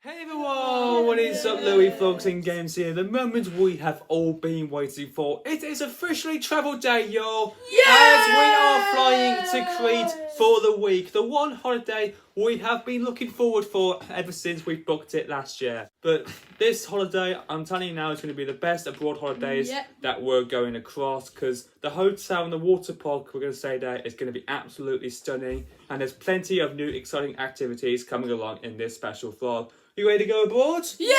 Hey everyone, what is up? Louis Vlogs and Games here. The moment we have all been waiting for. It is officially travel day, y'all. As we are flying to Crete for the week. The one holiday we have been looking forward for ever since we booked it last year. But this holiday, I'm telling you now, is going to be the best abroad holidays that we're going across. Because the hotel and the water park we're going to stay there is going to be absolutely stunning. And there's plenty of new exciting activities coming along in this special vlog. You ready to go aboard? Yeah!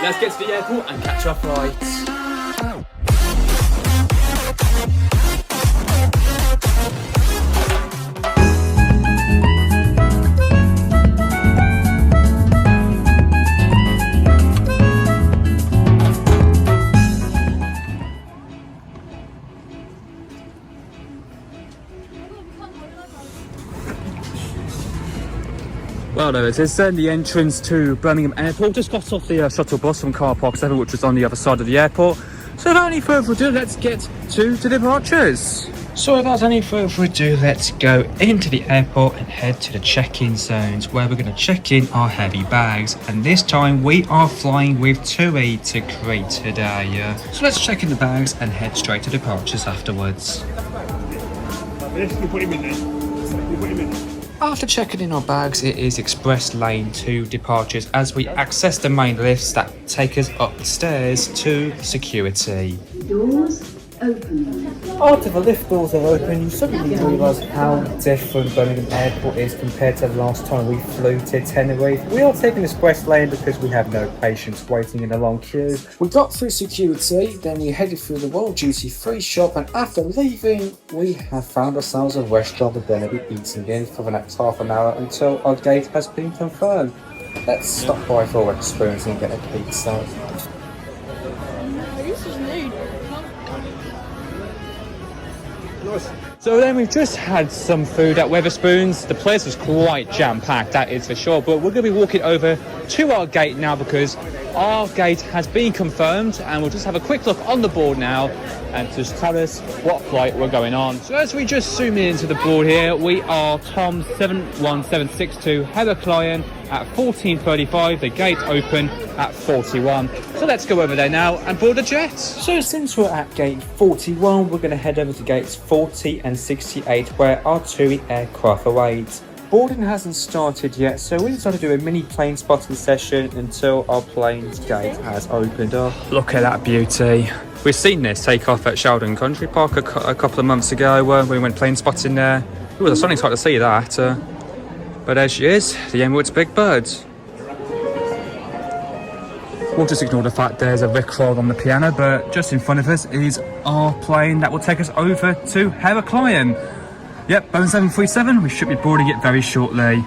Let's get to the airport and catch our flights. Well, there it is then, the entrance to Birmingham Airport. Just got off the shuttle bus from Car Park 7, which was on the other side of the airport. So without any further ado, let's get to the departures. So without any further ado, let's go into the airport and head to the check-in zones where we're going to check in our heavy bags. And this time we are flying with TUI to Crete today. So let's check in the bags and head straight to departures afterwards. After checking in our bags, it is express lane to departures as we access the main lifts that take us upstairs to security. Doors open. After the lift doors are open, you suddenly realise how different Birmingham Airport is compared to the last time we flew to Tenerife. We are taking express lane because we have no patience waiting in a long queue. We got through security, then we headed through the World Duty Free shop, and after leaving, we have found ourselves a restaurant we're going to be eating in for the next half an hour until our gate has been confirmed. Let's stop by for Wetherspoons and get a pizza. So then we've just had some food at Wetherspoons. The place was quite jam-packed, that is for sure. But we're going to be walking over to our gate now because our gate has been confirmed, and we'll just have a quick look on the board now and just tell us what flight we're going on. So as we just zoom into the board here, we are Tom 71762 Heraklion at 14:35. The gate open at 41. So let's go over there now and board the jet. So since we're at gate 41, we're going to head over to gates 40 and 68 where our TUI aircraft awaits. Boarding hasn't started yet, so we decided to do a mini plane spotting session until our plane's gate has opened up. Look at that beauty. We've seen this take off at Sheldon Country Park a couple of months ago when we went plane spotting there. It was a stunning sight to see that. But there she is, the Emirates Big Bird. We'll just ignore the fact there's a rickroll on the piano, but just in front of us is our plane that will take us over to Heraklion. Yep, Boeing 737, we should be boarding it very shortly.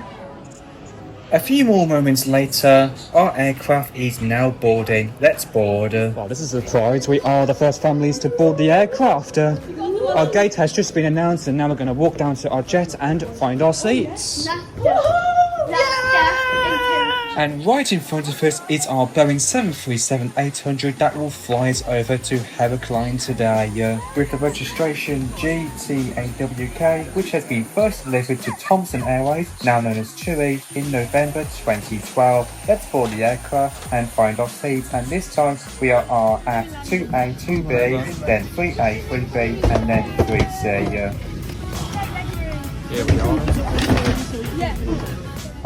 A few more moments later, our aircraft is now boarding. Let's board. Wow, this is a surprise. We are the first families to board the aircraft. Our gate has just been announced, and now we're going to walk down to our jet and find our seats. And right in front of us is our Boeing 737-800 that will fly us over to Heraklion today. With the registration GTAWK, which has been first delivered to Thomson Airways, now known as TUI, in November 2012. Let's board the aircraft and find our seats, and this time we are at 2A, 2B, then 3A, 3B, and then 3C. Here we are.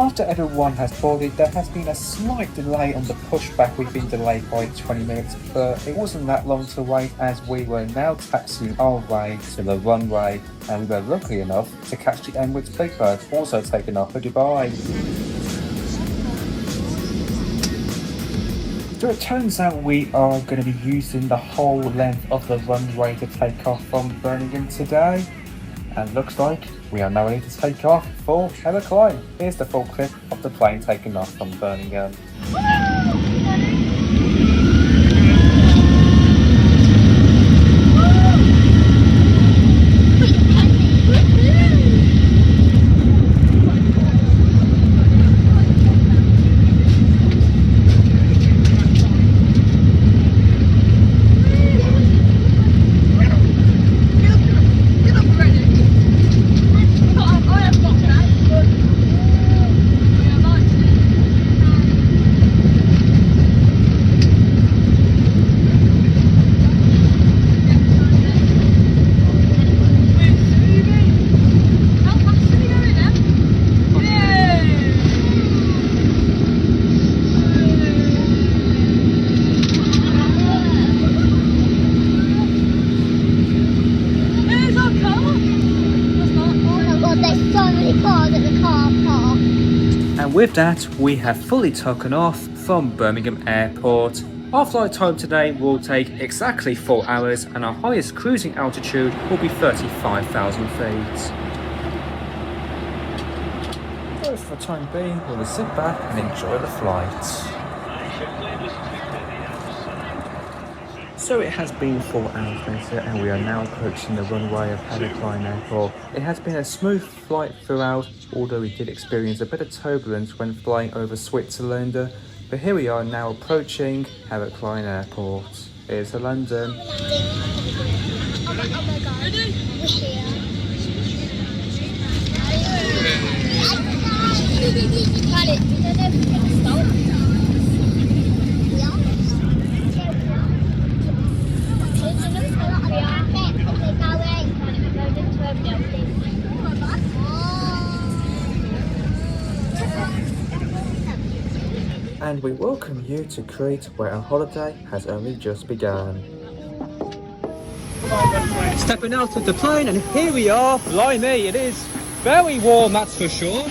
After everyone has boarded, there has been a slight delay on the pushback. We've been delayed by 20 minutes, but it wasn't that long to wait as we were now taxiing our way to the runway, and we were lucky enough to catch the Emirates Big Bird, also taken off for Dubai. So it turns out we are going to be using the whole length of the runway to take off from Birmingham today. And looks like we are now ready to take off for Heraklion. Here's the full clip of the plane taking off from Birmingham. with that, we have fully taken off from Birmingham Airport. Our flight time today will take exactly 4 hours and our highest cruising altitude will be 35,000 feet. So for the time being, we'll sit back and enjoy the flight. So it has been 4 hours later and we are now approaching the runway of Heraklion Airport. It has been a smooth flight throughout, although we did experience a bit of turbulence when flying over Switzerland. But here we are now approaching Heraklion Airport. Here's to London. Oh my god. We're here. And we welcome you to Crete, where our holiday has only just begun. Stepping out of the plane and here we are. Blimey, it is very warm, that's for sure.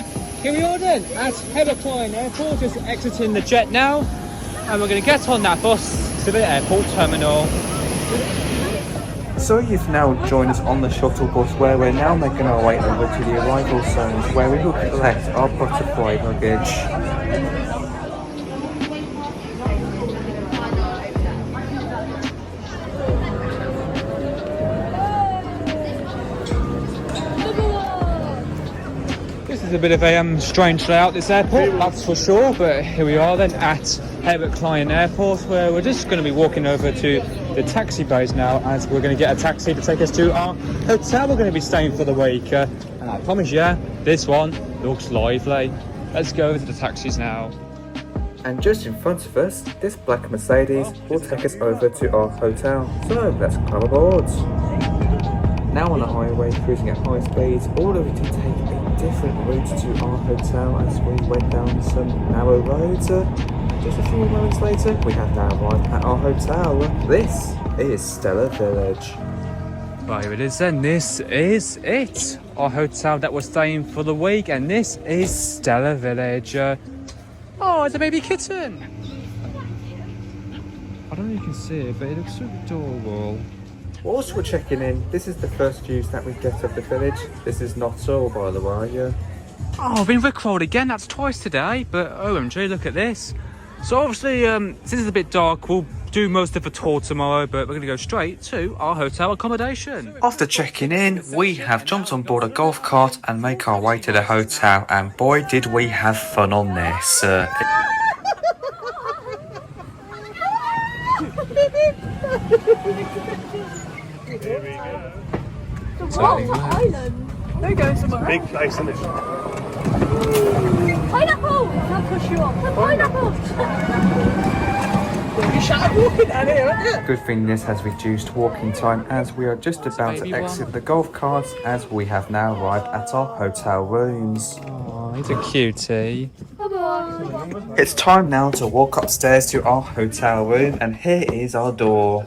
Here we are then at Heraklion Airport, just exiting the jet now. And we're going to get on that bus to the airport terminal. So you've now joined us on the shuttle bus where we're now making our way over to the arrival zones where we will collect our butterfly luggage. This is a bit of a strange layout, this airport, that's for sure, but here we are then at Heraklion Airport where we're just going to be walking over to the taxi bays now as we're going to get a taxi to take us to our hotel we're going to be staying for the week. And I promise you, this one looks lively. Let's go over to the taxis now. And just in front of us, this black Mercedes will take us over to our hotel. So let's climb aboard. Now on the highway, cruising at high speeds, although we did take a different route to our hotel as we went down some narrow roads. Just a few moments later, we have now arrived at our hotel. This is Stella Village. Well, here it is then. This is it. Our hotel that we're staying for the week, and this is Stella Village. Oh, it's a baby kitten. I don't know if you can see it, but it looks so adorable. Whilst we're checking in, this is the first views that we get of the village. This is not all, by the way. Oh, I've been rickrolled again. That's twice today. But OMG, look at this. So obviously, since it's a bit dark, we'll do most of the tour tomorrow, but we're going to go straight to our hotel accommodation. After checking in, we have jumped on board a golf cart and make our way to the hotel. And boy, did we have fun on this. Island. They're going somewhere. Big place, isn't it? Pineapple! I'll push you off. Pineapple! You shut up walking down here, haven't you? Good thing this has reduced walking time as we are just about to exit the golf carts as we have now arrived at our hotel rooms. Oh, he's a cutie. It's time now to walk upstairs to our hotel room and here is our door.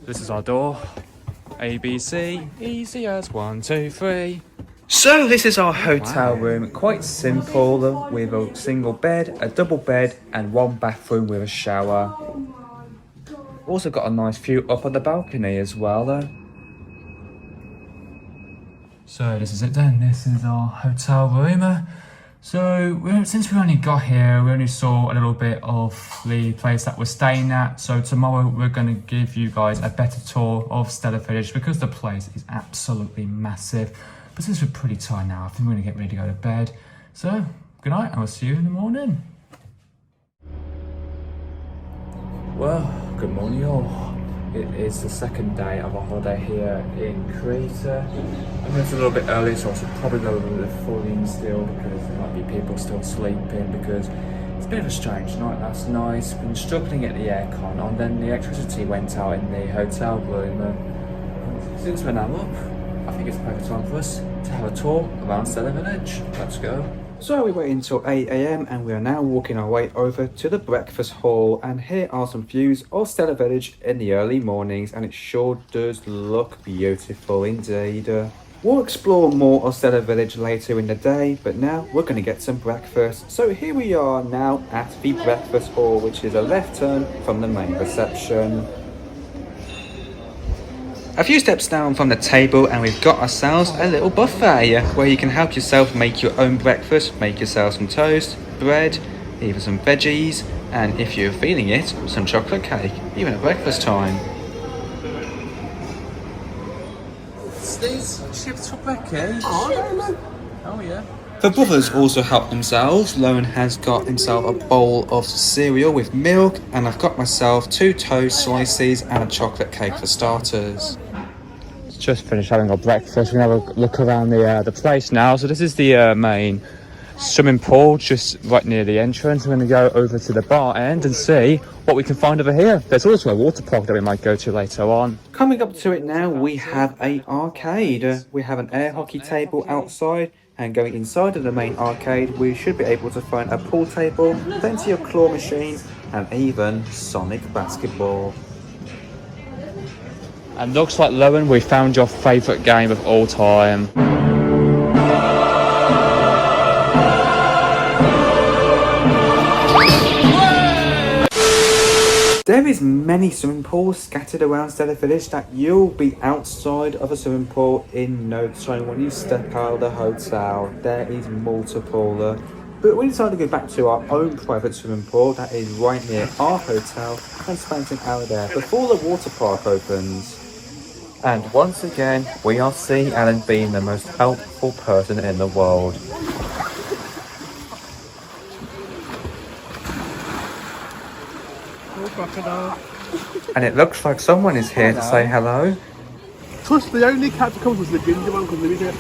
This is our door. ABC, easy as 1, 2, 3. So this is our hotel room, quite simple with a single bed, a double bed and one bathroom with a shower. Also got a nice view up on the balcony as well. So this is it then, this is our hotel room. So since we only got here, we only saw a little bit of the place that we're staying at. So tomorrow we're going to give you guys a better tour of Stella Village because the place is absolutely massive. But since we're pretty tired now, I think we're going to get ready to go to bed. So good night and we'll see you in the morning. Well, good morning all. It is the second day of our holiday here in Crete. I know it's a little bit early, so I should probably go with the volume still because there might be people still sleeping because it's a bit of a strange night last night. Been struggling at the aircon on, then the electricity went out in the hotel room. Since we're now up, I think it's the perfect time for us to have a tour around Stella Village. Let's go. So we wait until 8 AM and we are now walking our way over to the breakfast hall, and here are some views of Stella Village in the early mornings, and it sure does look beautiful indeed. We'll explore more of Stella Village later in the day, but now we're going to get some breakfast. So here we are now at the breakfast hall, which is a left turn from the main reception. A few steps down from the table and we've got ourselves a little buffet where you can help yourself make your own breakfast, make yourself some toast, bread, even some veggies, and if you're feeling it, some chocolate cake, even at breakfast time. These chips for breakfast? Oh yeah. The brothers also help themselves. Lowen has got himself a bowl of cereal with milk, and I've got myself 2 toast slices and a chocolate cake for starters. Just finished having our breakfast. We're gonna have a look around the place now. So this is the main swimming pool, just right near the entrance. We're gonna go over to the bar end and see what we can find over here. There's also a water park that we might go to later on. Coming up to it now, we have a arcade. We have an air hockey table outside, and going inside of the main arcade, we should be able to find a pool table, plenty of claw machines, and even Sonic basketball. And looks like, Lowen, we found your favourite game of all time. There is many swimming pools scattered around Stella Village that you'll be outside of a swimming pool in no time when you step out of the hotel. There is multiple. But we decided to go back to our own private swimming pool that is right near our hotel and spend an hour there before the water park opens. And once again, we are seeing Alan being the most helpful person in the world. And it looks like someone is here to say hello. Trust the only cat that comes was the ginger one because we did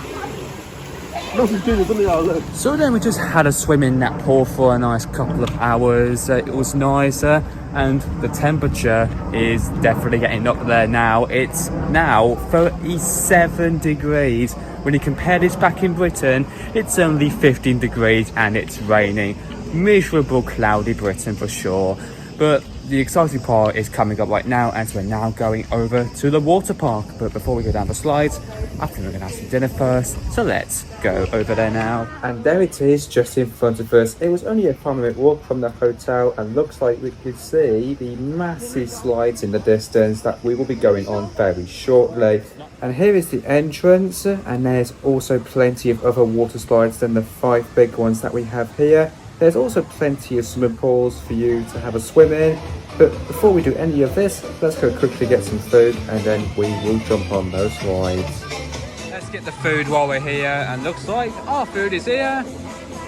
nothing to do with it. So then we just had a swim in that pool for a nice couple of hours. It was nice, and the temperature is definitely getting up there now. It's now 37 degrees. When you compare this back in Britain, it's only 15 degrees and it's raining. Miserable, cloudy Britain for sure. But the exciting part is coming up right now, as we're now going over to the water park. But before we go down the slides, I think we're going to have some dinner first. So let's go over there now. And there it is, just in front of us. It was only a 5-minute walk from the hotel, and looks like we could see the massive slides in the distance that we will be going on very shortly. And here is the entrance, and there's also plenty of other water slides than the 5 big ones that we have here. There's also plenty of swimming pools for you to have a swim in. But before we do any of this, let's go quickly get some food and then we will jump on those slides. Let's get the food while we're here, and looks like our food is here.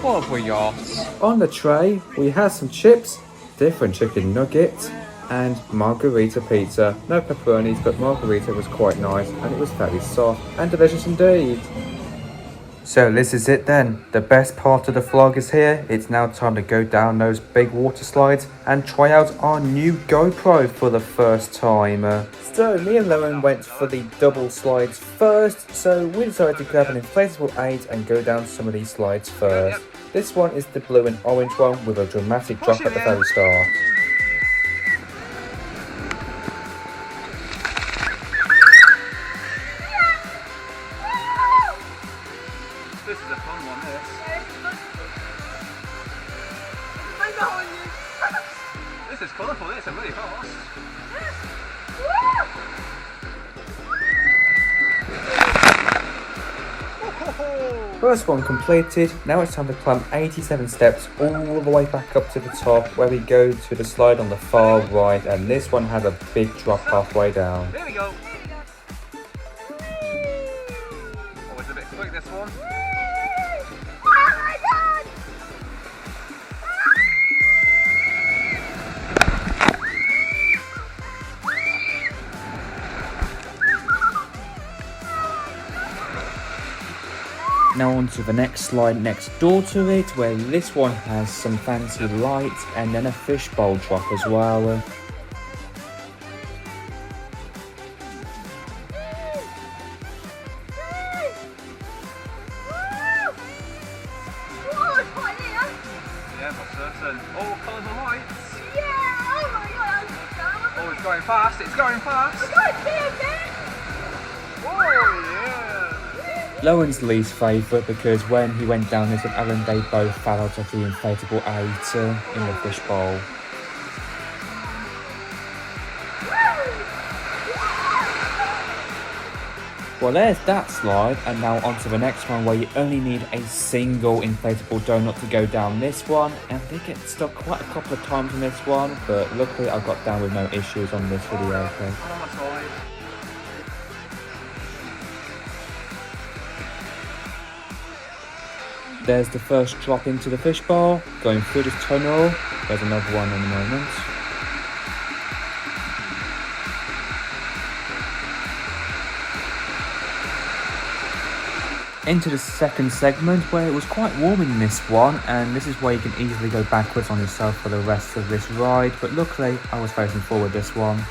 What have we got? On the tray, we have some chips, different chicken nuggets, and margarita pizza. No pepperonis, but margarita was quite nice and it was very soft and delicious indeed. So this is it then. The best part of the vlog is here. It's now time to go down those big water slides and try out our new GoPro for the first time. So me and Lowen went for the double slides first. So we decided to grab an inflatable aid and go down some of these slides first. This one is the blue and orange one with a dramatic drop at the very start. This is a fun one, this. This is colourful, this is really fast. First one completed, now it's time to climb 87 steps all the way back up to the top, where we go to the slide on the far right, and this one has a big drop halfway down. There we go. Oh, it's a bit quick, this one. Now on to the next slide next door to it, where this one has some fancy lights and then a fishbowl drop as well. Yeah, for certain. Oh, colours of lights. Yeah, oh my god, Oh, it's going fast, it's going fast. I'm going to see again. Whoa, yeah. Lowen's least favourite because when he went down this with Alan, they both fell out of the inflatable 8 in the fishbowl. Well, there's that slide, and now on to the next one where you only need a single inflatable donut to go down this one. And I did get stuck quite a couple of times in this one, but luckily I got down with no issues on this video. Okay. There's the first drop into the fishbowl, going through this tunnel. There's another one in a moment. Into the second segment where it was quite warm in this one, and this is where you can easily go backwards on yourself for the rest of this ride, but luckily I was facing forward this one.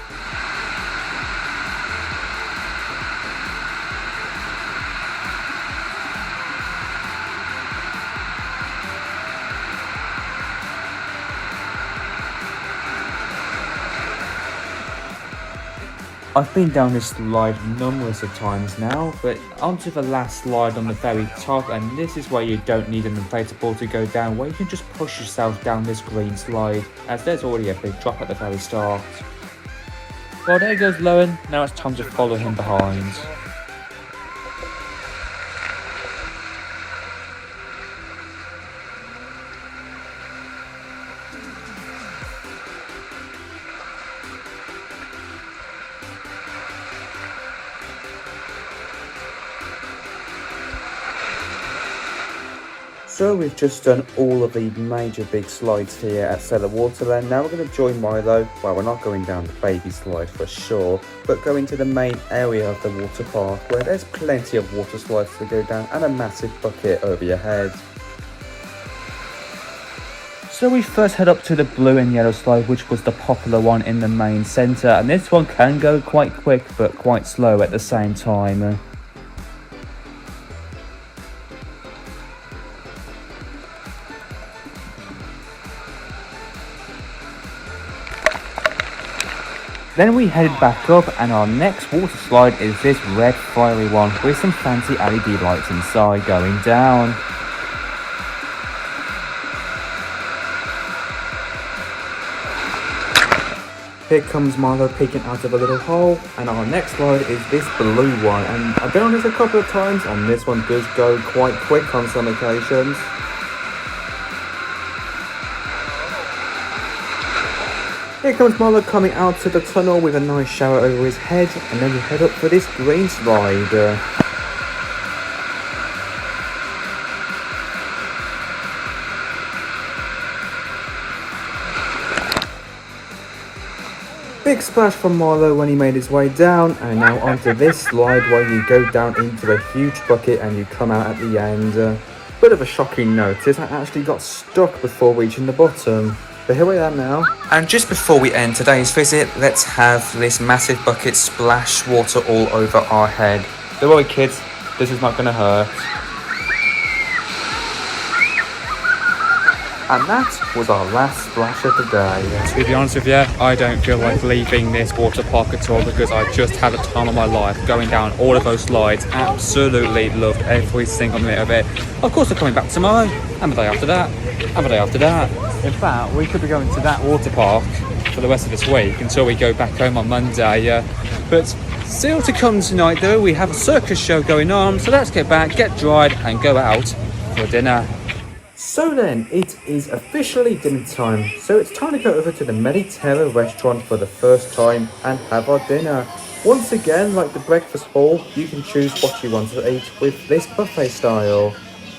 I've been down this slide numerous of times now, but onto the last slide on the very top, and this is where you don't need an inflatable to go down, where you can just push yourself down this green slide, as there's already a big drop at the very start. Well, there goes Lowen, now it's time to follow him behind. So we've just done all of the major big slides here at Cellar Waterland. Now we're going to join Milo. Well, we're not going down the baby slide for sure, but going to the main area of the water park where there's plenty of water slides to go down and a massive bucket over your head. So we first head up to the blue and yellow slide, which was the popular one in the main centre, and this one can go quite quick but quite slow at the same time. Then we headed back up, and our next water slide is this red fiery one with some fancy LED lights inside going down. Here comes Milo peeking out of a little hole, and our next slide is this blue one, and I've been on this a couple of times, and this one does go quite quick on some occasions. Here comes Milo coming out to the tunnel with a nice shower over his head, and then we head up for this green slide. Big splash from Milo when he made his way down, and now onto this slide where you go down into a huge bucket and you come out at the end. Bit of a shocking notice, I actually got stuck before reaching the bottom. But here we are now. And just before we end today's visit, let's have this massive bucket splash water all over our head. Don't worry kids, this is not going to hurt. And that was our last splash of the day. To be honest with you, I don't feel like leaving this water park at all because I just had a time of my life going down all of those slides. Absolutely loved every single minute of it. Of course, we're coming back tomorrow, and the day after that, and the day after that. In fact, we could be going to that water park for the rest of this week until we go back home on Monday. But still to come tonight, though, we have a circus show going on. So let's get back, get dried, and go out for dinner. So then, it is officially dinner time, so it's time to go over to the Mediterra restaurant for the first time and have our dinner. Once again, like the breakfast hall, you can choose what you want to eat with this buffet style.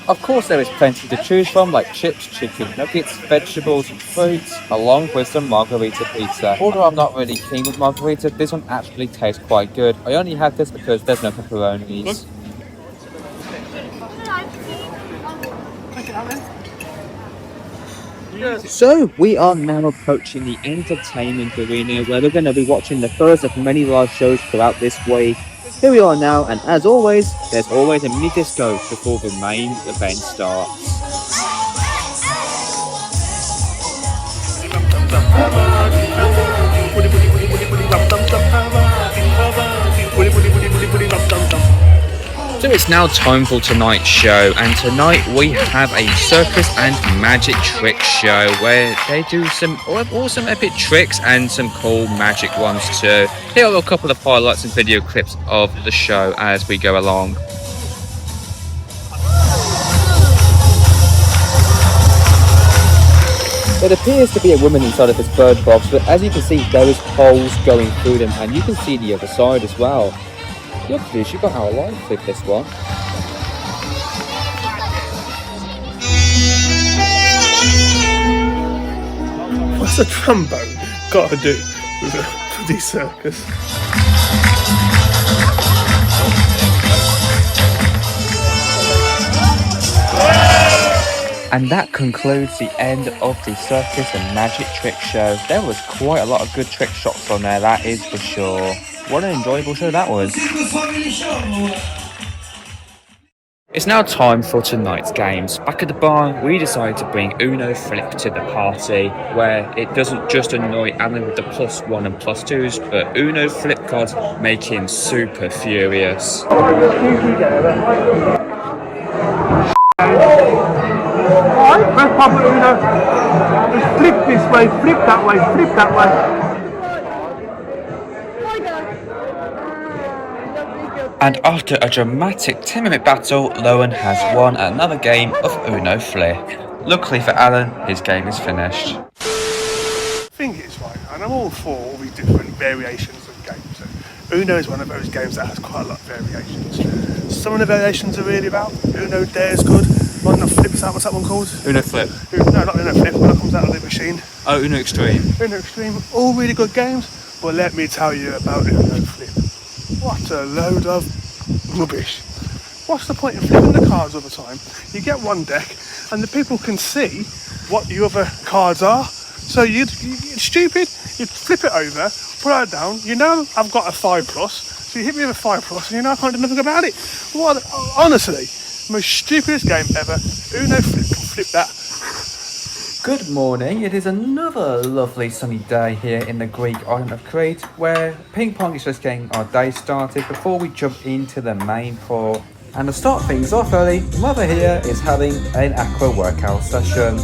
Of course there is plenty to choose from, like chips, chicken nuggets, vegetables and fruits, along with some margarita pizza. Although I'm not really keen with margarita, this one actually tastes quite good. I only had this because there's no pepperonis. So we are now approaching the entertainment arena where we're going to be watching the first of many live shows throughout this week. Here we are now, and as always, there's always a mini disco before the main event starts. So it's now time for tonight's show, and tonight we have a circus and magic trick show where they do some awesome epic tricks and some cool magic ones too. Here are a couple of highlights and video clips of the show as we go along. There appears to be a woman inside of this bird box, but as you can see there is holes going through them, and you can see the other side as well. Look, she got our life with this one. What's a trombone got to do with a bloody circus? And that concludes the end of the circus and magic trick show. There was quite a lot of good trick shots on there, that is for sure. What an enjoyable show that was. It's now time for tonight's games. Back at the bar, we decided to bring Uno Flip to the party, where it doesn't just annoy Alan with the +1 and +2s, but Uno Flip cards make him super furious. Alright, press pop Uno. Just flip this way, flip that way, flip that way. And after a dramatic 10-minute battle, Lowen has won another game of Uno Flip. Luckily for Alan, his game is finished. I think it's right, and I'm all for all these different variations of games. Uno is one of those games that has quite a lot of variations. Some of the variations are really about Uno Dare's good. Uno Flip's out, what's that one called? Uno Flip. No, not Uno Flip, when it comes out of the machine. Oh, Uno Extreme. Uno Extreme, all really good games, but let me tell you about Uno Flip. What a load of rubbish. What's the point in flipping the cards all the time? You get one deck and the people can see what the other cards are. So it's stupid, you flip it over, put it down, you know I've got a 5+, so you hit me with a 5+, and you know I can't do nothing about it. What, honestly, most stupidest game ever. Uno Flip can flip that. Good morning, it is another lovely sunny day here in the Greek island of Crete, where ping pong is just getting our day started before we jump into the main pool. And to start things off early, Mother here is having an aqua workout session.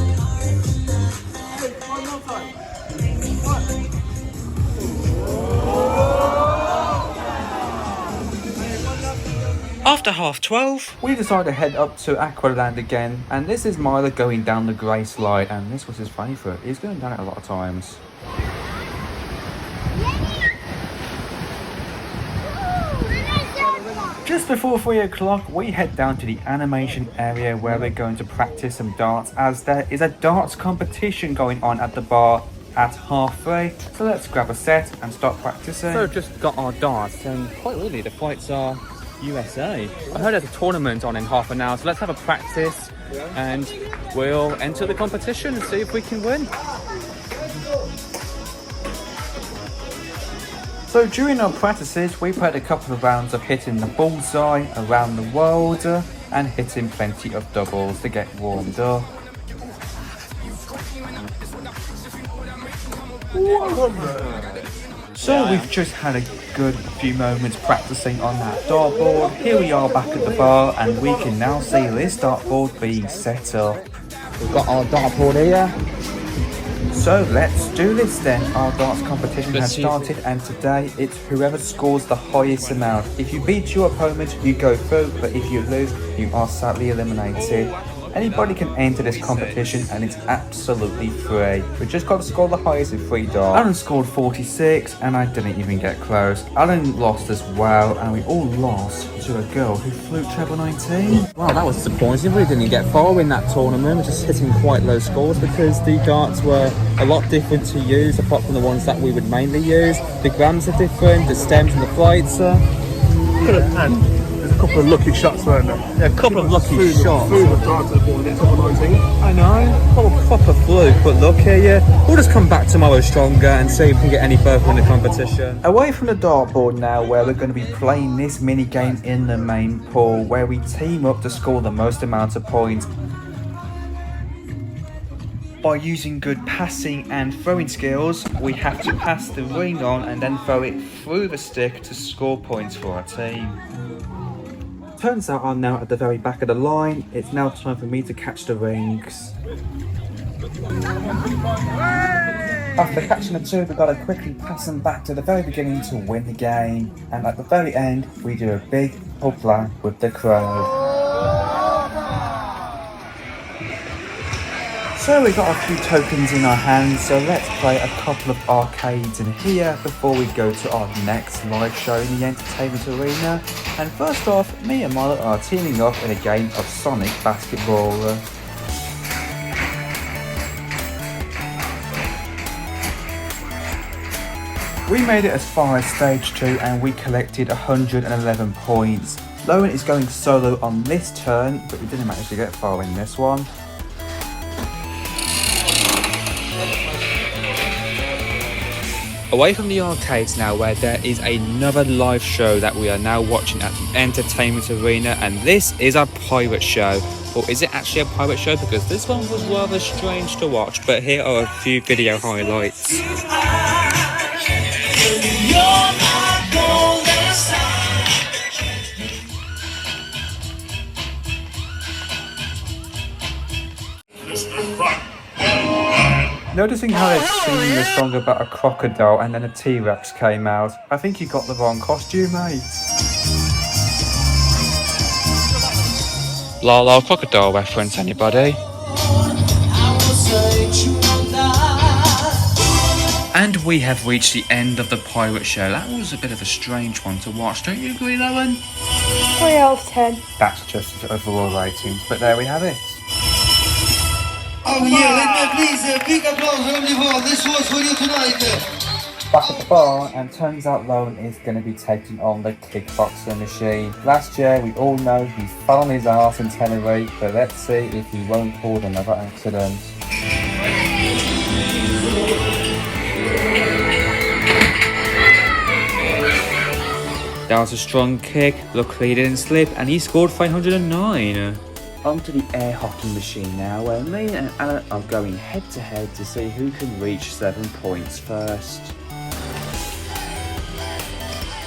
After 12:30, We decided to head up to Aqualand again, and this is Myla going down the grey slide, and this was his favourite. He's going down it a lot of times. Just before 3 o'clock, we head down to the animation area where we're going to practice some darts, as there is a darts competition going on at the bar at 3:30. So let's grab a set and start practicing. so we've just got our darts, and quite really the fights are USA. I heard there's a tournament on in half an hour, so let's have a practice and we'll enter the competition and see if we can win. So during our practices, we played a couple of rounds of hitting the bullseye around the world and hitting plenty of doubles to get warmed up. So we've just had a good few moments practicing on that dartboard. Here we are back at the bar, and we can now see this dartboard being set up. We've got our dartboard here. So let's do this then. Our darts competition Let's has see. started, and today it's whoever scores the highest amount. If you beat your opponent, you go through, but if you lose, you are sadly eliminated. Anybody can enter this competition, and it's absolutely free. We just got to score the highest in 3 darts. Alan scored 46, and I didn't even get close. Alan lost as well, and we all lost to a girl who flew treble 19. Wow, that was disappointing. We didn't get far in that tournament. We're just hitting quite low scores because the darts were a lot different to use, apart from the ones that we would mainly use. The grams are different, the stems and the flights are. And there's a couple of lucky shots, weren't there? Yeah, a couple of lucky shots. Food of darts at 19. I know, proper fluke, but look here, we'll just come back tomorrow stronger and see if we can get any further in the competition. Away from the dartboard now, where we're going to be playing this mini game in the main pool, where we team up to score the most amount of points by using good passing and throwing skills. We have to pass the ring on and then throw it through the stick to score points for our team. Turns out I'm now at the very back of the line. It's now time for me to catch the rings. After catching the two, we've got to quickly pass them back to the very beginning to win the game. And at the very end, we do a big hoopla with the crowd. So we've got a few tokens in our hands, so let's play a couple of arcades in here before we go to our next live show in the entertainment arena. And first off, me and Milo are teaming up in a game of Sonic Basketball. We made it as far as stage 2 and we collected 111 points. Lowen is going solo on this turn, but we didn't manage to get far in this one. Away from the arcades now, where there is another live show that we are now watching at the entertainment arena, and this is a pirate show. Or is it actually a pirate show? Because this one was rather strange to watch, but here are a few video highlights. Noticing how they're singing a song about a crocodile and then a T-Rex came out. I think you got the wrong costume, mate. Lala crocodile reference, anybody? And we have reached the end of the pirate show. That was a bit of a strange one to watch, don't you agree, Lowen? 3 out of 10. That's just the overall ratings, but there we have it. Oh yeah, let me please big applause everyone. This was for you tonight. Back at the bar, and turns out Lowen is going to be taking on the kickboxing machine. Last year, we all know he fell on his arse in Tenerife, but let's see if he won't cause another accident. That was a strong kick, luckily he didn't slip, and he scored 509. Onto the air hockey machine now, where me and Alan are going head to head to see who can reach 7 points first.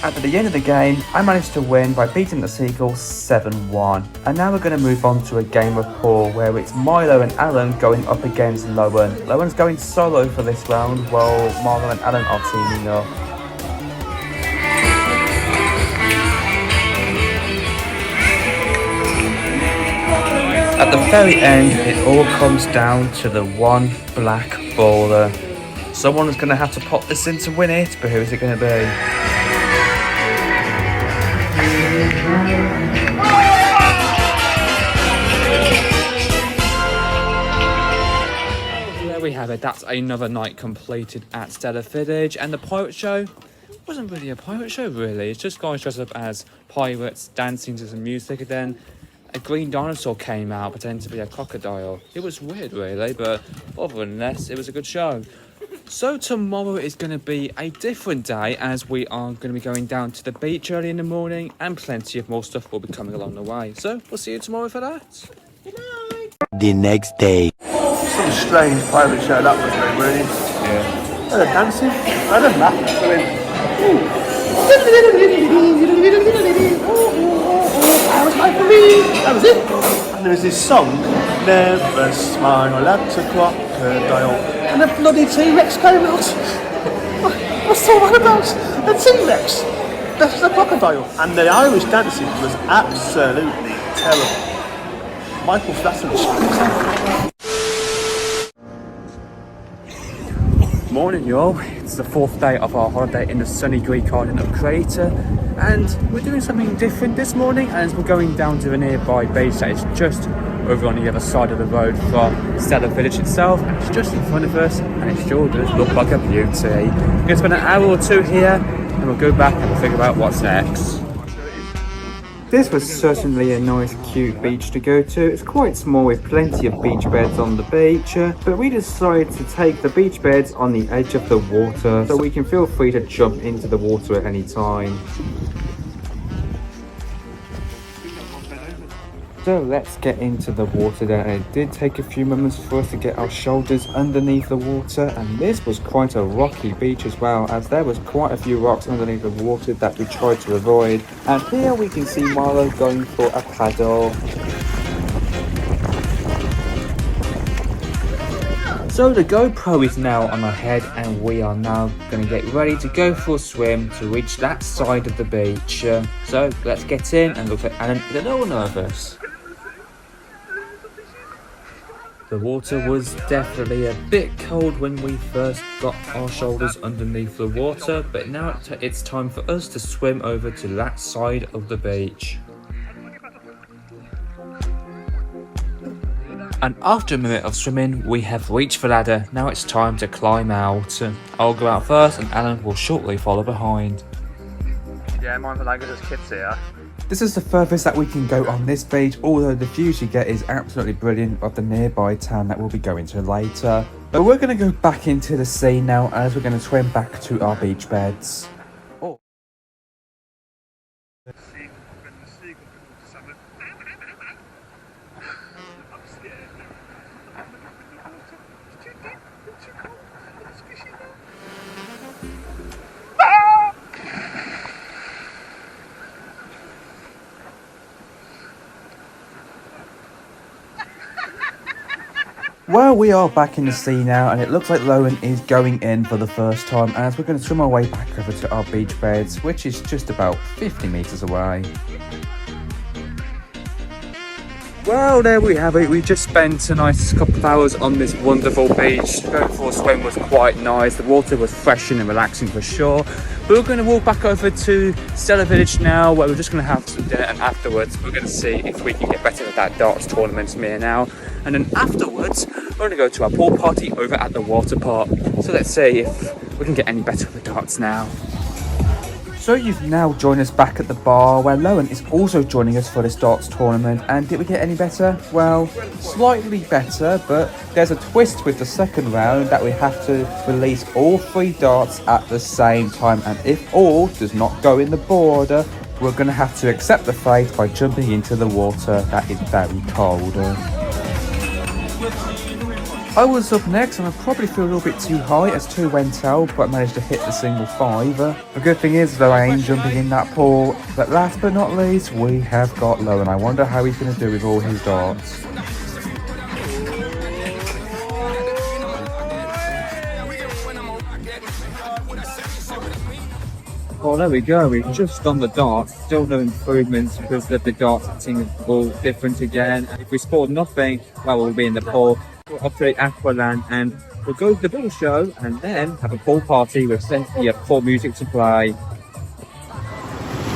At the end of the game, I managed to win by beating the Seagulls 7-1. And now we're going to move on to a game of pool, where it's Milo and Alan going up against Lowen. Lowen's going solo for this round, while Milo and Alan are teaming up. At the very end, it all comes down to the one black baller. Someone's going to have to pop this in to win it, but who is it going to be? There we have it. That's another night completed at Stellar Village, and the pirate show wasn't really a pirate show, really. It's just guys dressed up as pirates, dancing to some music, and then a green dinosaur came out pretending to be a crocodile. It was weird, really, but other than this, it was a good show. So tomorrow is going to be a different day, as we are going to be going down to the beach early in the morning, and plenty of more stuff will be coming along the way. So we'll see you tomorrow for that. Good night. The next day. Some strange pirate show that was, really. Yeah. They're dancing. I don't know. That was it. And there was this song, Never Smile at a Crocodile, and a bloody T-Rex came out. What's all that about? A T-Rex? That's a crocodile. And the Irish dancing was absolutely terrible. Michael Flatley. Morning, y'all. It's the 4th day of our holiday in the sunny Greek island of Crete, and we're doing something different this morning, as we're going down to a nearby beach that is just over on the other side of the road from Stellar Village itself, and it's just in front of us, and it sure does look like a beauty. We're going to spend an hour or two here, and we'll go back and figure out what's next. This was certainly a nice, cute beach to go to. It's quite small with plenty of beach beds on the beach, but we decided to take the beach beds on the edge of the water so we can feel free to jump into the water at any time. So let's get into the water there, and it did take a few moments for us to get our shoulders underneath the water, and this was quite a rocky beach as well, as there was quite a few rocks underneath the water that we tried to avoid. And here we can see Marlo going for a paddle. So the GoPro is now on our head, and we are now going to get ready to go for a swim to reach that side of the beach. So let's get in, and look at Alan is a little nervous. The water was definitely a bit cold when we first got our shoulders underneath the water, but now it's time for us to swim over to that side of the beach. And after a minute of swimming, we have reached the ladder. Now it's time to climb out. I'll go out first, and Alan will shortly follow behind. Yeah, mind the language as kids here. This is the furthest that we can go on this beach, although the views you get is absolutely brilliant of the nearby town that we'll be going to later. But we're going to go back into the sea now, as we're going to swim back to our beach beds. Oh. Well, we are back in the sea now, and it looks like Lowen is going in for the first time, as we're going to swim our way back over to our beach beds, which is just about 50 metres away. Well, there we have it. We just spent a nice couple of hours on this wonderful beach. Going for a swim was quite nice. The water was fresh and relaxing for sure. But we're going to walk back over to Stella Village now, where we're just going to have some dinner, and afterwards we're going to see if we can get better at that darts tournament here now. And then afterwards, we're going to go to our pool party over at the water park. So let's see if we can get any better at the darts now. So you've now joined us back at the bar, where Lowen is also joining us for this darts tournament. And did we get any better? Well, slightly better, but there's a twist with the second round that we have to release all 3 darts at the same time. And if all does not go in the border, we're going to have to accept the fate by jumping into the water that is very cold. I was up next, and I probably feel a little bit too high as 2 went out, but I managed to hit the single 5. The good thing is, though, I ain't jumping in that pool. But last but not least, we have got Low, and I wonder how he's going to do with all his darts. Well, there we go. We've just done the darts. Still no improvements because of the darts hitting all different again. If we scored nothing, well, we'll be in the pool. We'll operate Aqualand, and we'll go to the ball show and then have a pool party with plenty of pool music to play.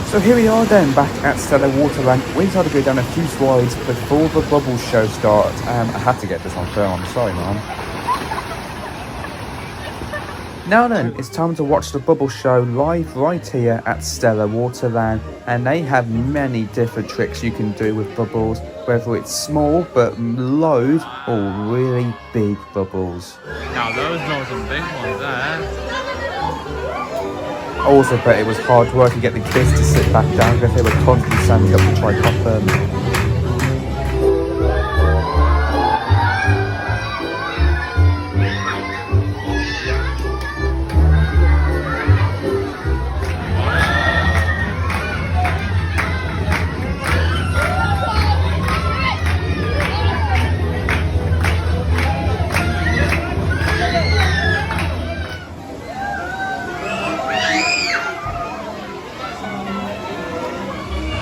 So here we are then, back at Stella Waterland. We had to go down a few slides before the bubble show starts. I had to get this on film, I'm sorry, man. Now then, it's time to watch the bubble show live right here at Stella Waterland, and they have many different tricks you can do with bubbles, whether it's small but loads or really big bubbles. Now those are some big ones there. I also bet it was hard work to get the kids to sit back down because they were constantly standing up to try to pop them.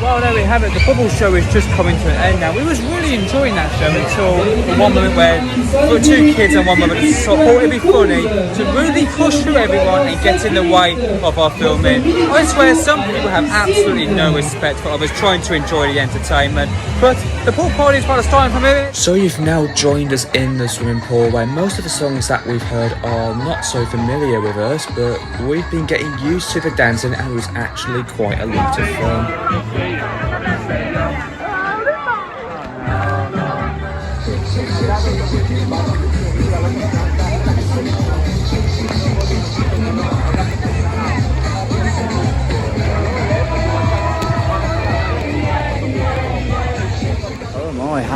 Well, there we have it. The bubble show is just coming to an end now. We was really enjoying that show until the one moment where there were 2 kids and one moment thought it'd be funny to really push through everyone and get in the way of our filming. I swear some people have absolutely no respect for others trying to enjoy the entertainment. But the pool party is about to start from here. So you've now joined us in the swimming pool, where most of the songs that we've heard are not so familiar with us, but we've been getting used to the dancing, and it was actually quite a lot of fun.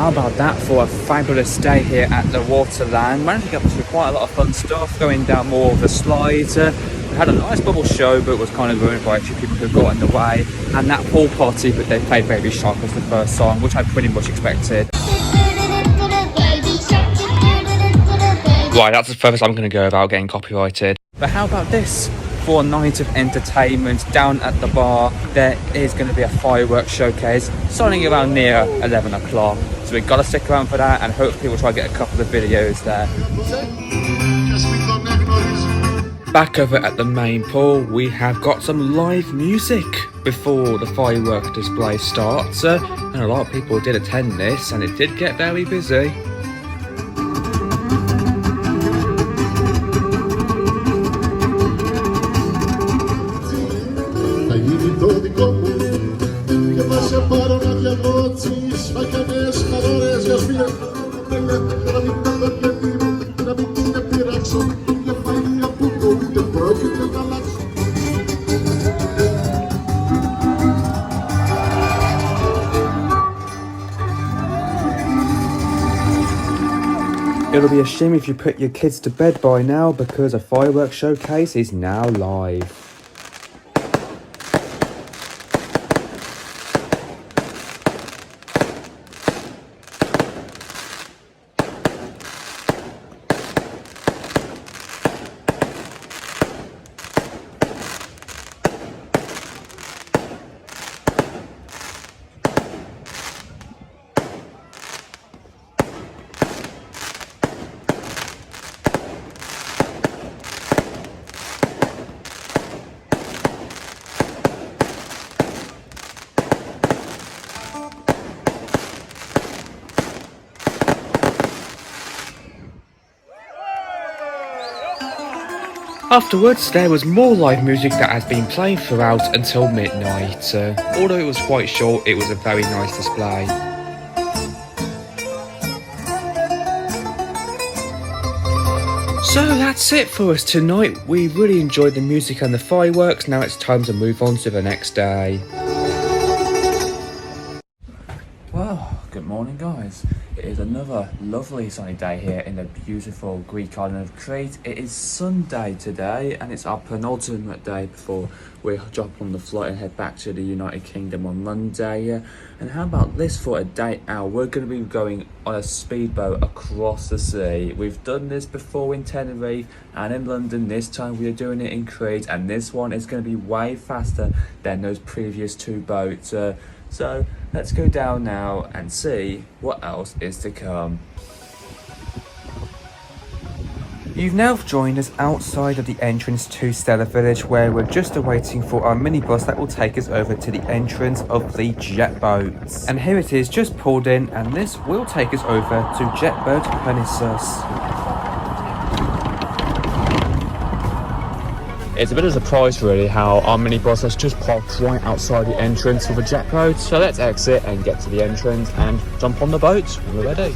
how about that for a fabulous day here at the Waterland? Managed to get up to quite a lot of fun stuff, going down more of the slides. We had a nice bubble show, but it was kind of ruined by a few people who got in the way. And that pool party, but they played Baby Shark as the first song, which I pretty much expected. Right, that's the furthest I'm going to go without getting copyrighted. But how about this? For a night of entertainment down at the bar, there is going to be a fireworks showcase starting around near 11 o'clock. So we've got to stick around for that, and hopefully we'll try to get a couple of videos there. Back over at the main pool, we have got some live music before the fireworks display starts. And a lot of people did attend this, and it did get very busy. It'll be a shame if you put your kids to bed by now, because a fireworks showcase is now live. Afterwards, there was more live music that has been playing throughout until midnight. Although it was quite short, it was a very nice display. So that's it for us tonight. We really enjoyed the music and the fireworks. Now it's time to move on to the next day. Well, good morning guys. It is another lovely sunny day here in the beautiful Greek island of Crete. It is Sunday today, and it's our penultimate day before we jump on the flight and head back to the United Kingdom on Monday. And how about this for a day out? We're going to be going on a speedboat across the sea. We've done this before in Tenerife and in London. This time we are doing it in Crete, and this one is going to be way faster than those previous two boats. So let's go down now and see what else is to come. You've now joined us outside of the entrance to Stella Village, where we're just awaiting for our minibus that will take us over to the entrance of the jet boats. And here it is, just pulled in, and this will take us over to Jet Boat Penissus. It's a bit of a surprise really how our minibus has just parked right outside the entrance of a jet boat. So let's exit and get to the entrance and jump on the boat when we're ready.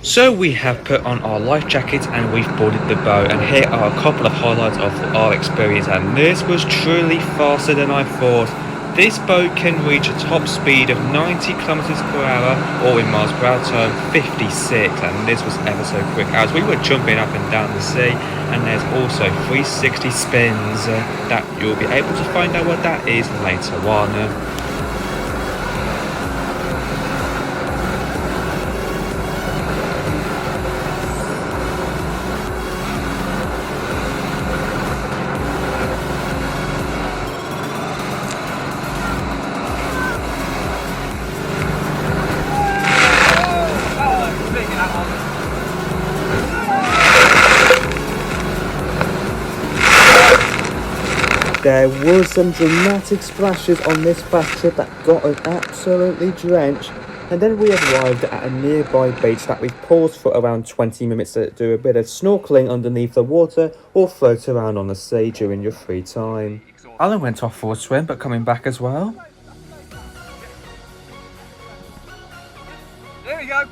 So we have put on our life jackets and we've boarded the boat, and here are a couple of highlights of our experience, and this was truly faster than I thought. This boat can reach a top speed of 90 kilometers per hour, or in miles per hour term 56, and this was ever so quick as we were jumping up and down the sea. And there's also 360 spins that you'll be able to find out what that is later on. There was some dramatic splashes on this fast trip that got us absolutely drenched, and then we arrived at a nearby beach that we paused for around 20 minutes to do a bit of snorkeling underneath the water or float around on the sea during your free time. Alan went off for a swim, but coming back as well. There we go.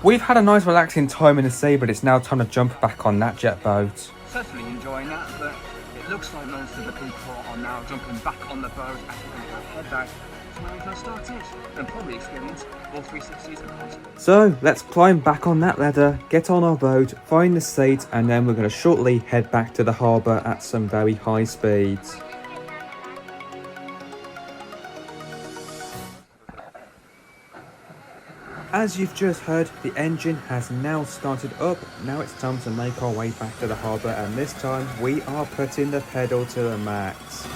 We've had a nice relaxing time in the sea, but it's now time to jump back on that jet boat. Certainly enjoying that, but it looks like most of the people are now jumping back on the boat and we're going to head back to where we first started and probably experience all 360s if possible. So let's climb back on that ladder, get on our boat, find the seat, and then we're going to shortly head back to the harbour at some very high speeds. As you've just heard, the engine has now started up. Now it's time to make our way back to the harbour, and this time we are putting the pedal to the max.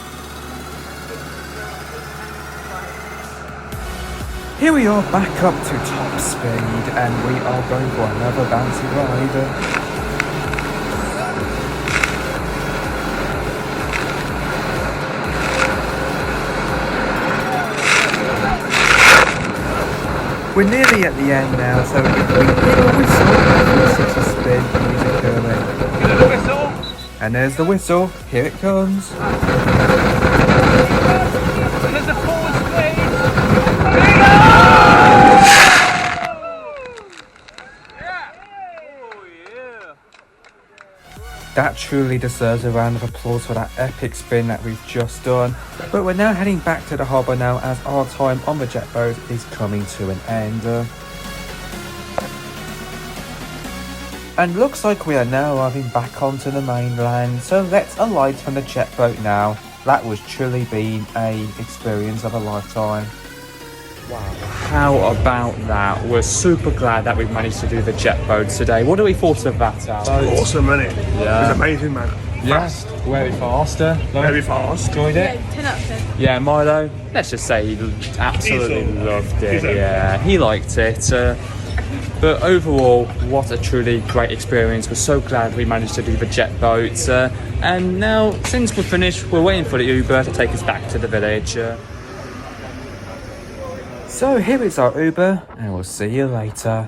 Here we are back up to top speed, and we are going for another bouncy ride. We're nearly at the end now, so if we hear a whistle, 360 spin, music going. Here's the whistle. And there's the whistle, here it comes. There's the forward speed. That truly deserves a round of applause for that epic spin that we've just done. But we're now heading back to the harbour now, as our time on the jet boat is coming to an end. And looks like we are now arriving back onto the mainland, so let's alight from the jet boat now. That was truly been a experience of a lifetime. Wow, how about that? We're super glad that we've managed to do the jet boat today. What do we thought of that, Al? Awesome, isn't it? Yeah. It was amazing, man. Yes, very faster. Very fast. Enjoyed it? 10 out of 10. Yeah, Milo, let's just say he absolutely loved it. Yeah, he liked it. But overall, what a truly great experience. We're so glad we managed to do the jet boat. And now, since we're finished, we're waiting for the Uber to take us back to the village. So here is our Uber, and we'll see you later.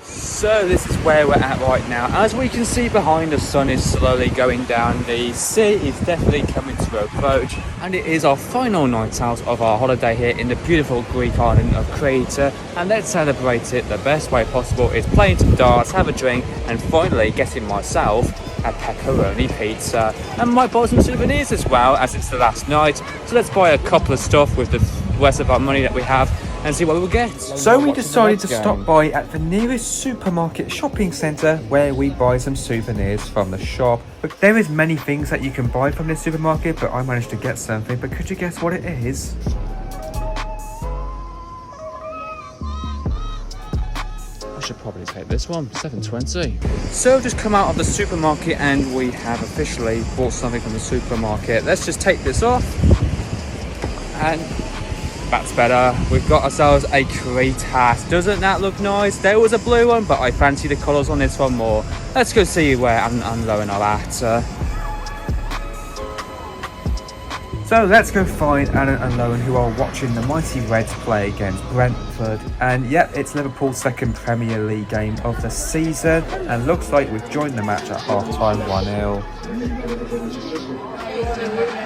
So this is where we're at right now. As we can see behind, the sun is slowly going down. The sea is definitely coming to approach, and it is our final night out of our holiday here in the beautiful Greek island of Crete. And let's celebrate it the best way possible is playing some darts, have a drink, and finally getting myself a pepperoni pizza. And might buy some souvenirs as well, as it's the last night. So let's buy a couple of stuff with the rest of our money that we have and see what we'll get. So we decided to stop by at the nearest supermarket shopping centre where we buy some souvenirs from the shop. But there is many things that you can buy from this supermarket, but I managed to get something. But could you guess what it is? I should probably take this one, $7.20. So just come out of the supermarket and we have officially bought something from the supermarket. Let's just take this off, and that's better. We've got ourselves a Crete hat. Doesn't that look nice? There was a blue one, but I fancy the colours on this one more. Let's go see where Anne and Lowen are at. So let's go find Anna and Lowen, who are watching the mighty Reds play against Brentford. And yep, it's Liverpool's second Premier League game of the season, and looks like we've joined the match at half-time 1-0.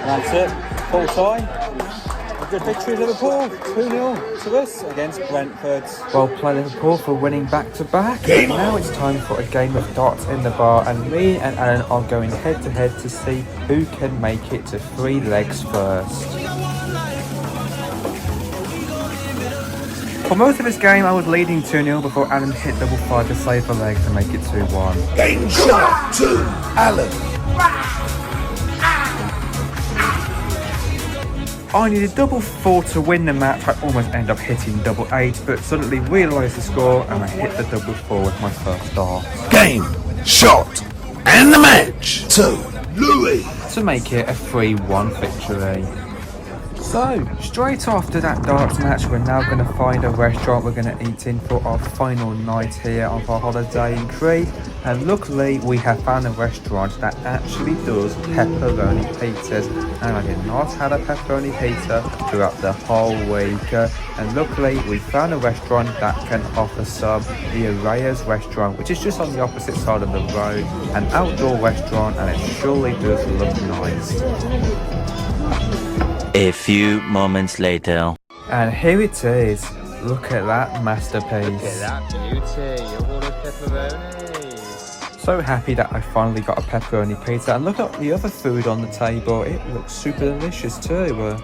That's it, full time. A good victory, Liverpool, 2-0 to us against Brentford. Well played, Liverpool, for winning back-to-back. And now it's time for a game of darts in the bar, and me and Alan are going head-to-head to see who can make it to 3 legs first. For most of this game, I was leading 2-0 before Alan hit double 5 to save the leg to make it 2-1. Game shot 2, Alan. I needed double 4 to win the match. I almost ended up hitting double 8, but suddenly realised the score and I hit the double 4 with my first dart. Game shot and the match 2, Louis. To make it a 3-1 victory. So, straight after that darts match, we're now going to find a restaurant we're going to eat in for our final night here of our holiday in Crete. And luckily, we have found a restaurant that actually does pepperoni pizzas. And I did not have a pepperoni pizza throughout the whole week. And luckily, we found a restaurant that can offer some. The Arrayas restaurant, which is just on the opposite side of the road. An outdoor restaurant, and it surely does look nice. A few moments later. And here it is. Look at that masterpiece. Look at that beauty, all the pepperonis. So happy that I finally got a pepperoni pizza. And look at the other food on the table. It looks super delicious too.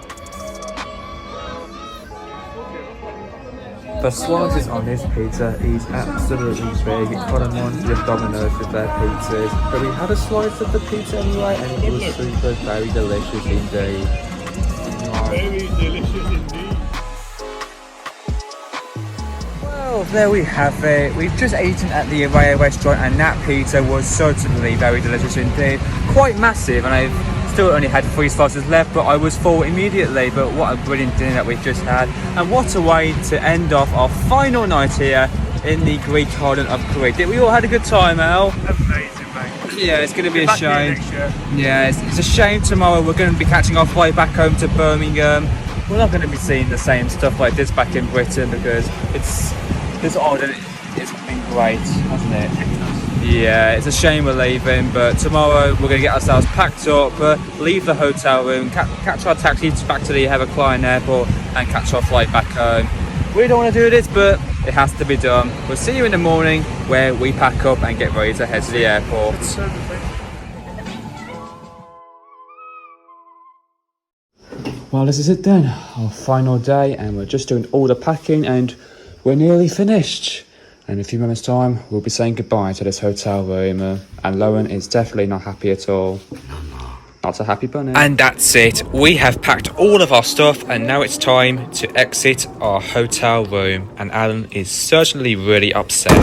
The slices on this pizza is absolutely big. It kind of reminds me of Domino's with their pizzas. But we had a slice of the pizza anyway, and it was super, very delicious indeed. Very delicious indeed. Well, there we have it. We've just eaten at the Araya restaurant, and that pizza was certainly very delicious indeed. Quite massive, and I've still only had 3 slices left, but I was full immediately. But what a brilliant dinner that we've just had, and what a way to end off our final night here in the Greek island of Crete. We all had a good time, Al. Amazing, mate. Yeah, it's going to be a shame. Next year. Yeah, it's a shame tomorrow we're going to be catching our flight back home to Birmingham. We're not going to be seeing the same stuff like this back in Britain because it's odd and it's been great, hasn't it? Yeah, it's a shame we're leaving, but tomorrow we're going to get ourselves packed up, leave the hotel room, catch our taxi back to the Heraklion airport and catch our flight back home. We don't want to do this, but it has to be done. We'll see you in the morning where we pack up and get ready to head to the airport. Well, this is it then, our final day, and we're just doing all the packing and we're nearly finished. In a few moments time, we'll be saying goodbye to this hotel room, and Lauren is definitely not happy at all. Not a happy bunny. And that's it. We have packed all of our stuff, and now it's time to exit our hotel room. And Alan is certainly really upset.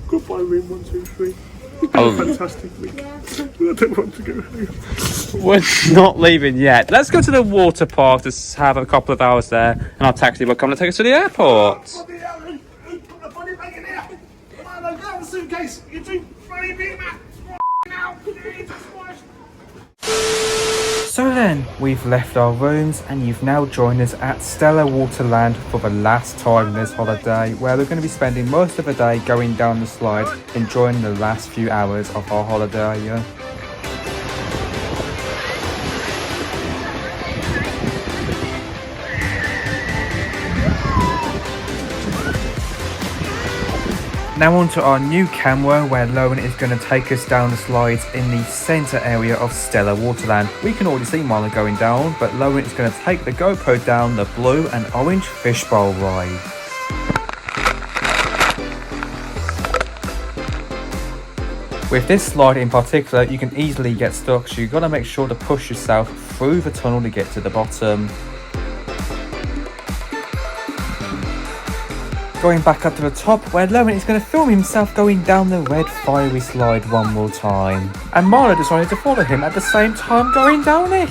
Goodbye, room 123. It's been a fantastic week. I don't want to go home. We're not leaving yet. Let's go to the water park to have a couple of hours there, and our taxi will come to take us to the airport. Suitcase, you too funny big man. So then, we've left our rooms and you've now joined us at Stellar Waterland for the last time this holiday, where we're going to be spending most of the day going down the slide, enjoying the last few hours of our holiday. Now on to our new camera, where Lauren is going to take us down the slides in the centre area of Stellar Waterland. We can already see Marla going down, but Lauren is going to take the GoPro down the blue and orange fishbowl ride. With this slide in particular, you can easily get stuck, so you've got to make sure to push yourself through the tunnel to get to the bottom. Going back up to the top, where Lauren is going to film himself going down the red fiery slide one more time. And Marla decided to follow him at the same time going down it.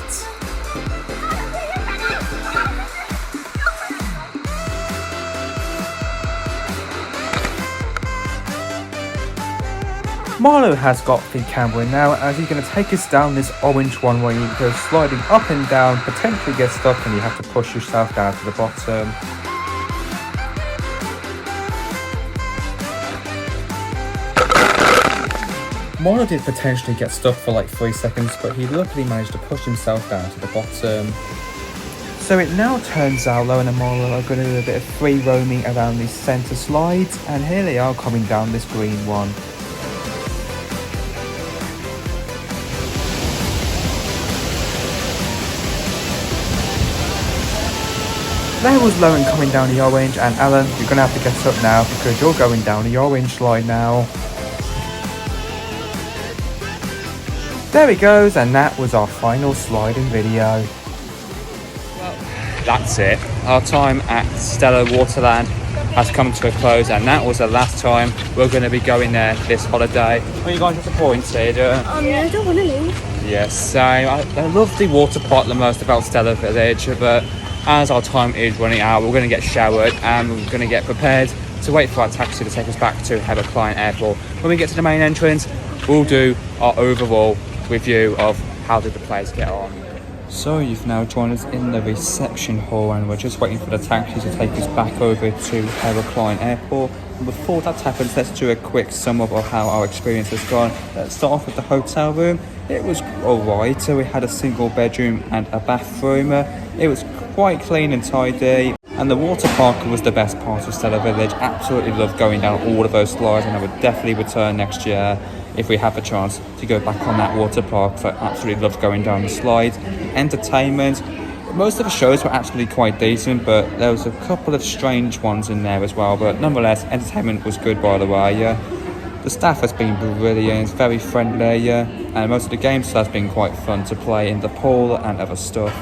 Marlo has got the camera now, as he's going to take us down this orange one where you go sliding up and down, potentially get stuck and you have to push yourself down to the bottom. Marlo did potentially get stuck for like 3 seconds, but he luckily managed to push himself down to the bottom. So it now turns out Lauren and Marlo are going to do a bit of free roaming around these centre slides, and here they are coming down this green one. There was Lauren coming down the orange, and Alan, you're going to have to get up now because you're going down the orange slide now. There he goes, and that was our final sliding video. That's it. Our time at Stellar Waterland has come to a close, and that was the last time we're going to be going there this holiday. Are you guys disappointed? Yeah, I don't want to leave. Yes, same. I love the water park the most about Stellar Village, but as our time is running out, we're going to get showered and we're going to get prepared to wait for our taxi to take us back to Heraklion Airport. When we get to the main entrance, we'll do our overall review of how did the place get on. So you've now joined us in the reception hall, and we're just waiting for the taxi to take us back over to Heraklion Airport. And before that happens, let's do a quick sum up of how our experience has gone. Let's start off with the hotel room. It was alright. We had a single bedroom and a bathroom. It was quite clean and tidy. And the water park was the best part of Stella Village. Absolutely loved going down all of those slides, and I would definitely return next year if we have a chance to go back on that water park. So I absolutely loved going down the slides. Entertainment, most of the shows were actually quite decent, but there was a couple of strange ones in there as well. But nonetheless, entertainment was good, by the way. The staff has been brilliant, very friendly, and most of the games has been quite fun to play in the pool and other stuff.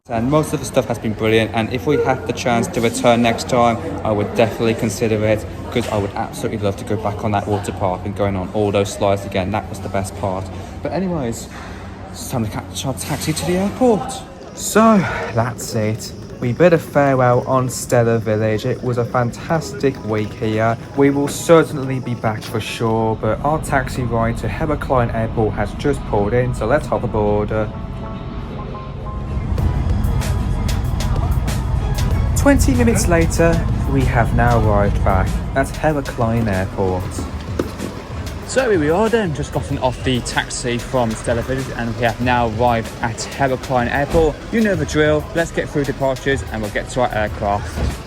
And most of the stuff has been brilliant, and if we had the chance to return next time, I would definitely consider it, because I would absolutely love to go back on that water park and going on all those slides again. That was the best part. But anyways, it's time to catch our taxi to the airport. So that's it. We bid a farewell on Stella Village. It was a fantastic week here. We will certainly be back for sure, but our taxi ride to Heraklion Airport has just pulled in, so let's hop aboard. 20 minutes later, we have now arrived back at Heraklion Airport. So here we are then, just gotten off the taxi from Stella Village and we have now arrived at Heraklion Airport. You know the drill, let's get through departures and we'll get to our aircraft.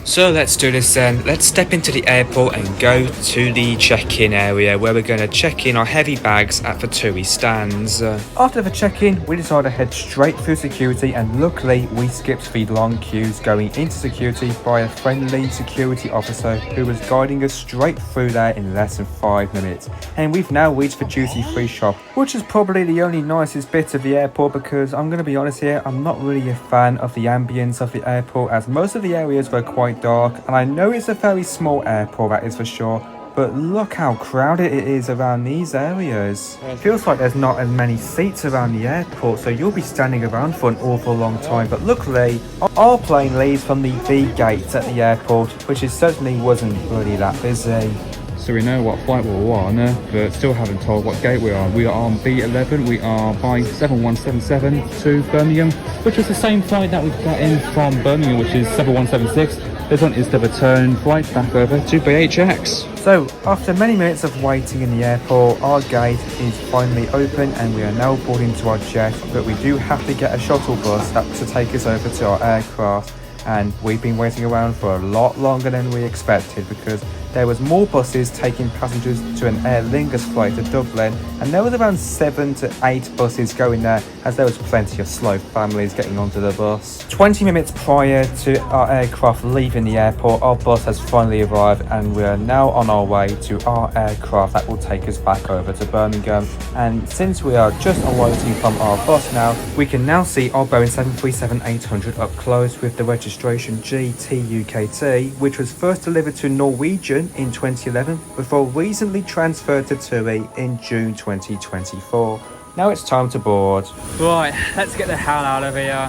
So let's do this then. Let's step into the airport and go to the check-in area where we're going to check in our heavy bags at the TUI stands. After the check-in, we decided to head straight through security, and luckily we skipped the long queues going into security by a friendly security officer who was guiding us straight through there in less than 5 minutes. And we've now reached the duty-free shop, which is probably the only nicest bit of the airport, because I'm going to be honest here, I'm not really a fan of the ambience of the airport, as most of the areas were quite dark, and I know it's a very small airport, that is for sure, but look how crowded it is around these areas. It feels like there's not as many seats around the airport, so you'll be standing around for an awful long time. But luckily our plane leaves from the B gate at the airport, which is certainly wasn't really that busy. So we know what flight we're on, but still haven't told what gate we are. We are on B11, we are by 7177 to Birmingham, which was the same flight that we got in from Birmingham, which is 7176. This one is the return flight back over to BHX. So after many minutes of waiting in the airport, our gate is finally open and we are now boarding to our jet, but we do have to get a shuttle bus to take us over to our aircraft. And we've been waiting around for a lot longer than we expected, because there was more buses taking passengers to an Aer Lingus flight to Dublin, and there was around 7 to 8 buses going there, as there was plenty of slow families getting onto the bus. 20 minutes prior to our aircraft leaving the airport, our bus has finally arrived and we are now on our way to our aircraft that will take us back over to Birmingham. And since we are just alighting from our bus now, we can now see our Boeing 737-800 up close with the registration GTUKT, which was first delivered to Norwegian in 2011 before recently transferred to TUI in June 2024. Now it's time to board. Right, let's get the hell out of here.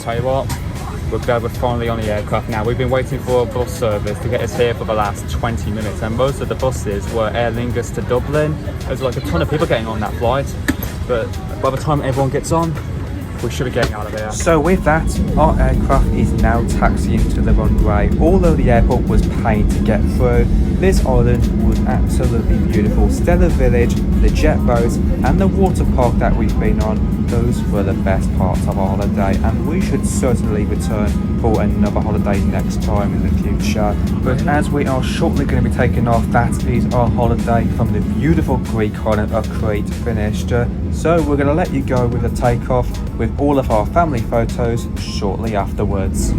Tell you what, we're finally on the aircraft now. We've been waiting for a bus service to get us here for the last 20 minutes, and most of the buses were Aer Lingus to Dublin. There's like a ton of people getting on that flight, but by the time everyone gets on, we should be getting out of here. So with that, our aircraft is now taxiing to the runway. Although the airport was pain to get through, this island was absolutely beautiful. Stella Village, the jet boats and the water park that we've been on, those were the best parts of our holiday, and we should certainly return for another holiday next time in the future. But as we are shortly going to be taking off, that is our holiday from the beautiful Greek island of Crete finished. So we're going to let you go with the takeoff with all of our family photos shortly afterwards.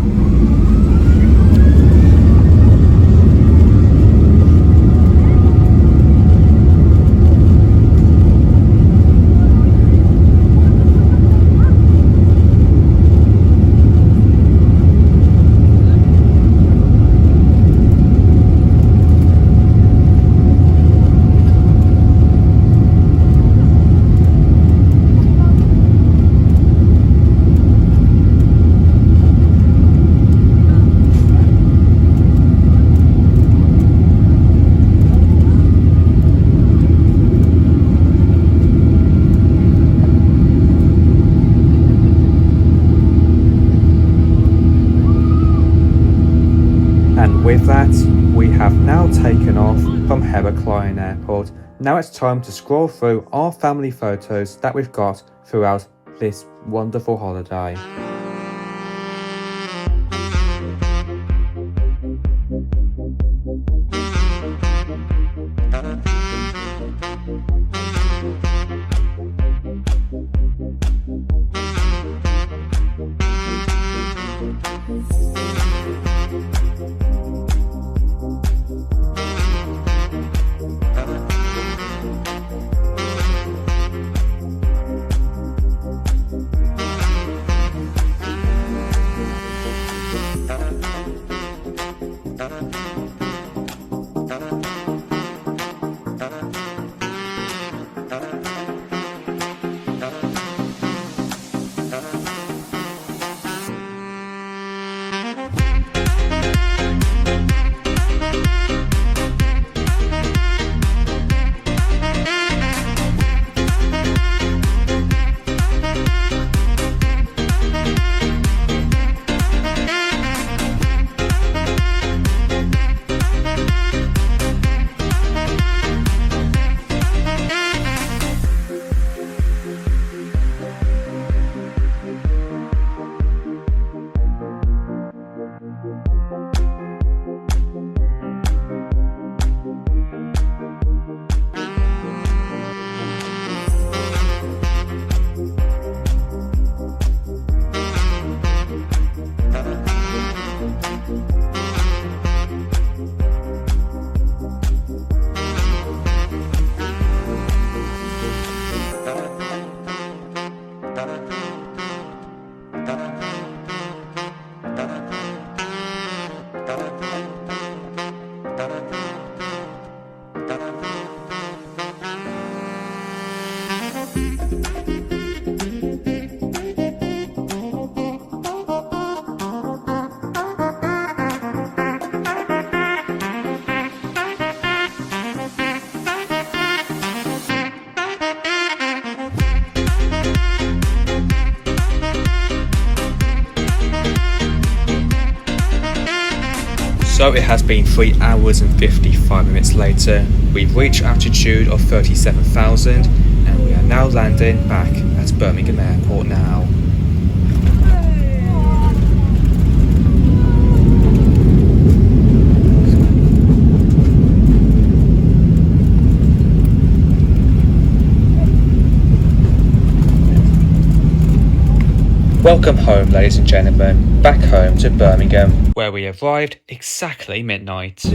With that, we have now taken off from Heraklion Airport. Now it's time to scroll through our family photos that we've got throughout this wonderful holiday. So it has been 3 hours and 55 minutes later. We've reached altitude of 37,000 and we are now landing back at Birmingham Airport now. Welcome home, ladies and gentlemen, back home to Birmingham, where we arrived exactly midnight.